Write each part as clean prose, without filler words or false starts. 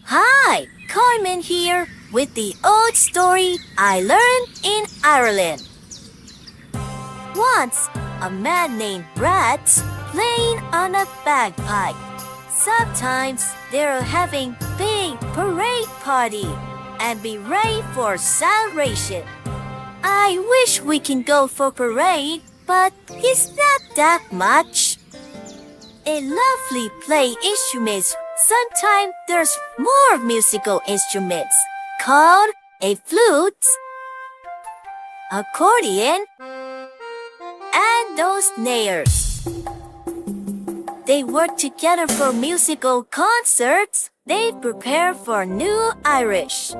Hi, Carmen here with the old story I learned in Ireland. Once, a man named Brad's playing on a bagpipe. Sometimes they're having big parade party and be ready for celebration. I wish we can go for parade, but it's not that much. A lovely play instruments. Sometimes there's more musical instruments called a flute, accordion, and those snares. They work together for musical concerts. They prepare for New Irish.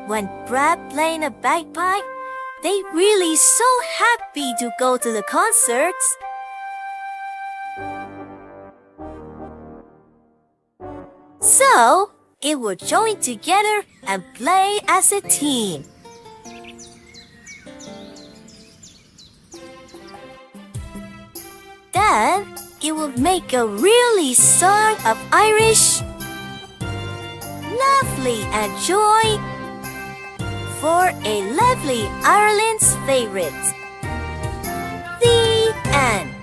When Brad playing a bagpipe, they really so happy to go to the concerts. So, it will join together and play as a team. Then, it will make a really song of Irish, lovely and joy, for a lovely Ireland's favorite. The end.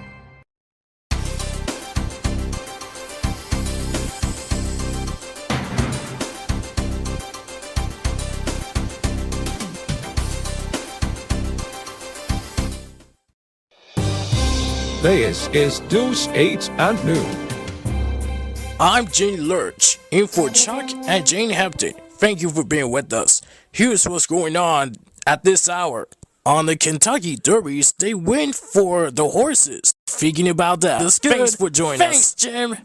This is News 8 at noon. I'm Jane Lurch, in for Chuck and Jane Hampton. Thank you for being with us. Here's what's going on at this hour. On the Kentucky Derbies, they win for the horses. Speaking about that, thanks for joining us. Thanks, Jim.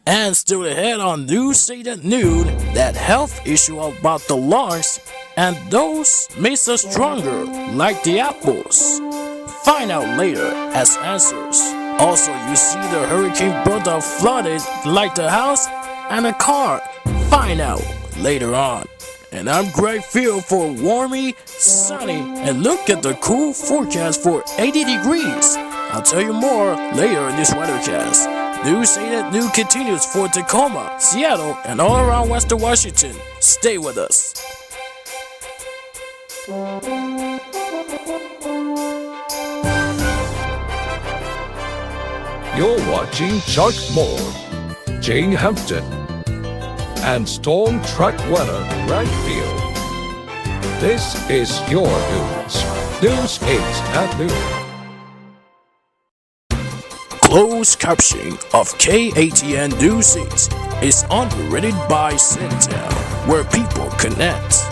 And still ahead on News 8 at noon, that health issue about the lungs and those makes us stronger, like the apples. Find out later as answers. Also, you see the hurricane brother flooded like the house and a car. Find out later on. And I'm Greg Field for warmy, sunny, and look at the cool forecast for 80 degrees. I'll tell you more later in this weathercast. News 8 at noon continues for Tacoma, Seattle, and all around Western Washington. Stay with us. You're watching Chuck Moore, Jane Hampton, and Storm Track Weather Greg Field. This is your news. News 8 at noon. Closed captioning of KATN News 8 is underwritten by Centel, where people connect.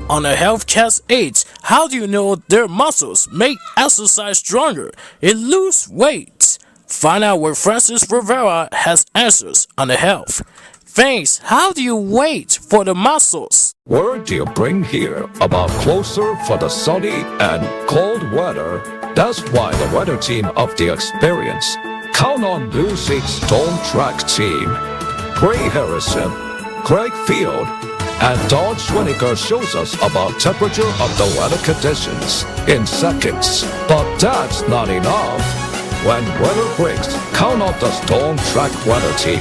On a HealthCast 8, how do you know their muscles make exercise stronger and lose weight? Find out where Francis Rivera has answers on the health. Thanks, how do you wait for the muscles? Word do you bring here about closer for the sunny and cold weather? That's why the weather team of the experience count on News 8's Storm Track team. Gray Harrison, Greg Field, and Don Schwinniger shows us about temperature of the weather conditions in seconds. But that's not enough. When weather breaks, count on the Storm Track Weather Team.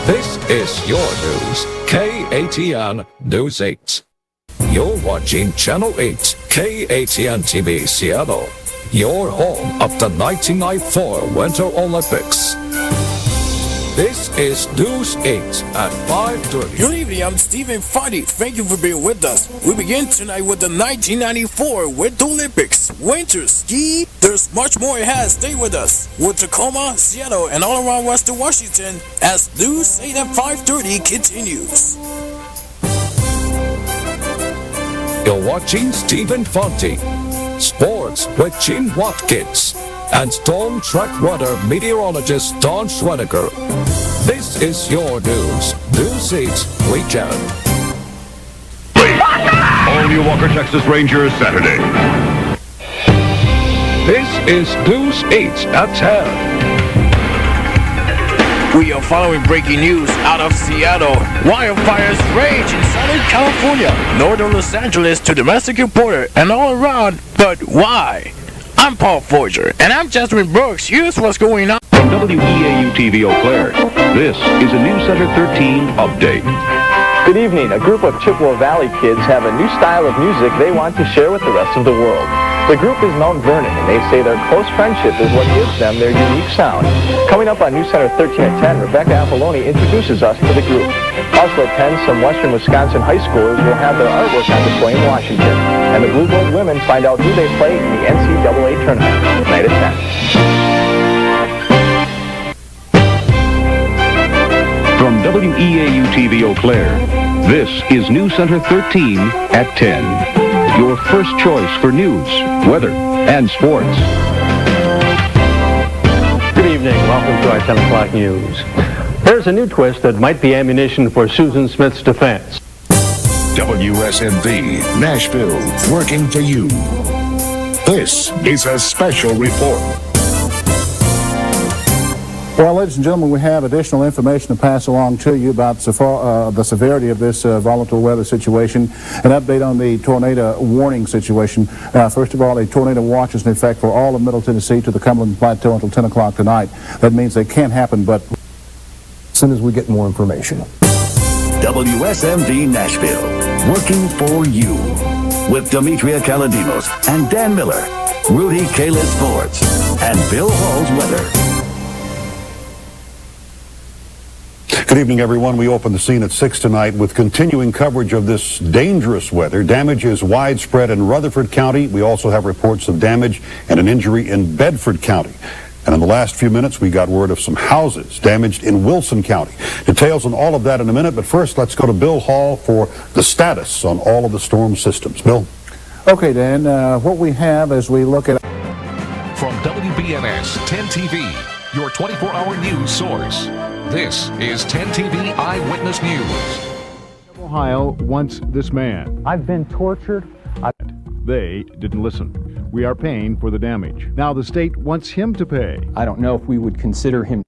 This is your news, KATN News 8. You're watching Channel 8, KATN-TV Seattle, your home of the 1994 Winter Olympics. This is News 8 at 5:30. Good evening, I'm Stephen Foddy. Thank you for being with us. We begin tonight with the 1994 Winter Olympics. Winter ski. There's much more ahead. Stay with us. With Tacoma, Seattle, and all around Western Washington as News 8 at 5:30 continues. You're watching Stephen Fonte. Sports with Gene Watkins and Storm Track Weather meteorologist Don Schwinniger. This is your news, News 8 Weekend. All New Walker, Texas Rangers Saturday. This is News 8 at 10. We are following breaking news out of Seattle. Wildfires rage in Southern California, northern Los Angeles to domestic reporter, and all around. But why? I'm Paul Forger, and I'm Jasmine Brooks. Here's what's going on. From WEAU-TV Eau Claire, this is a News Center 13 update. Good evening. A group of Chippewa Valley kids have a new style of music they want to share with the rest of the world. The group is Mount Vernon, and they say their close friendship is what gives them their unique sound. Coming up on News Center 13 at 10, Rebecca Apolloni introduces us to the group. Also at 10, some Western Wisconsin high schoolers will have their artwork on display in Washington. And the Blue Gold women find out who they play in the NCAA tournament. Tonight at 10. From WEAU-TV Eau Claire, this is News Center 13 at 10. Your first choice for news, weather, and sports. Good evening. Welcome to our 10 o'clock news. There's a new twist that might be ammunition for Susan Smith's defense. WSMV, Nashville, working for you. This is a special report. Well, ladies and gentlemen, we have additional information to pass along to you about the severity of this volatile weather situation. An update on the tornado warning situation. First of all, a tornado watch is in effect for all of Middle Tennessee to the Cumberland Plateau until 10 o'clock tonight. That means they can't happen, but as soon as we get more information. WSMV Nashville, working for you. With Demetria Kaladimos and Dan Miller, Rudy Kalis Sports, and Bill Hall's weather. Good evening, everyone. We open the scene at 6 tonight with continuing coverage of this dangerous weather. Damage is widespread in Rutherford County. We also have reports of damage and an injury in Bedford County. And in the last few minutes, we got word of some houses damaged in Wilson County. Details on all of that in a minute, but first, let's go to Bill Hall for the status on all of the storm systems. Bill? Okay, Dan, what we have as we look at... From WBNS 10TV, your 24-hour news source. This is 10TV Eyewitness News. Ohio wants this man. I've been tortured. They didn't listen. We are paying for the damage. Now the state wants him to pay. I don't know if we would consider him.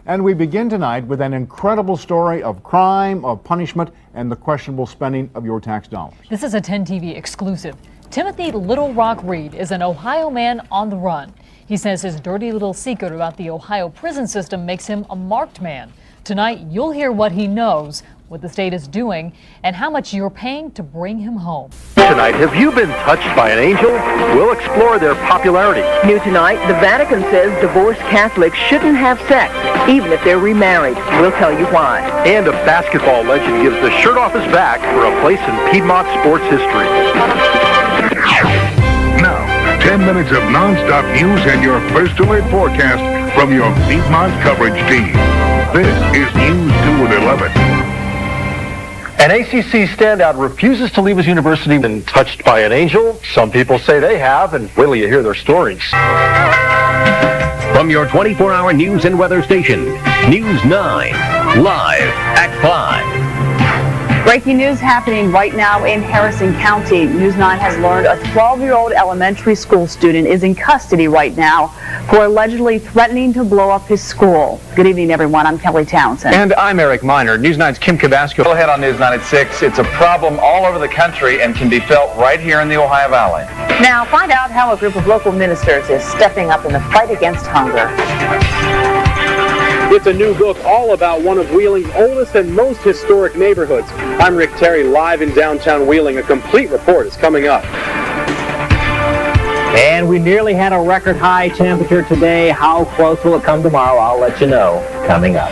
And we begin tonight with an incredible story of crime, of punishment, and the questionable spending of your tax dollars. This is a 10TV exclusive. Timothy Little Rock Reed is an Ohio man on the run. He says his dirty little secret about the Ohio prison system makes him a marked man. Tonight, you'll hear what he knows, what the state is doing, and how much you're paying to bring him home. Tonight, have you been touched by an angel? We'll explore their popularity. New tonight, the Vatican says divorced Catholics shouldn't have sex, even if they're remarried. We'll tell you why. And a basketball legend gives the shirt off his back for a place in Piedmont sports history. Now, 10 minutes of non-stop news and your first alert forecast from your Piedmont coverage team. This is News 2 at 11. An ACC standout refuses to leave his university. Been touched by an angel? Some people say they have, and wait till you hear their stories. From your 24-hour news and weather station, News 9, live at 5. Breaking news happening right now in Harrison County. News 9 has learned a 12-year-old elementary school student is in custody right now for allegedly threatening to blow up his school. Good evening, everyone. I'm Kelly Townsend. And I'm Eric Miner. News 9's Kim Cabasco. Go ahead on News 9 at 6. It's a problem all over the country and can be felt right here in the Ohio Valley. Now, find out how a group of local ministers is stepping up in the fight against hunger. It's a new book all about one of Wheeling's oldest and most historic neighborhoods. I'm Rick Terry, live in downtown Wheeling. A complete report is coming up. And we nearly had a record high temperature today. How close will it come tomorrow? I'll let you know coming up.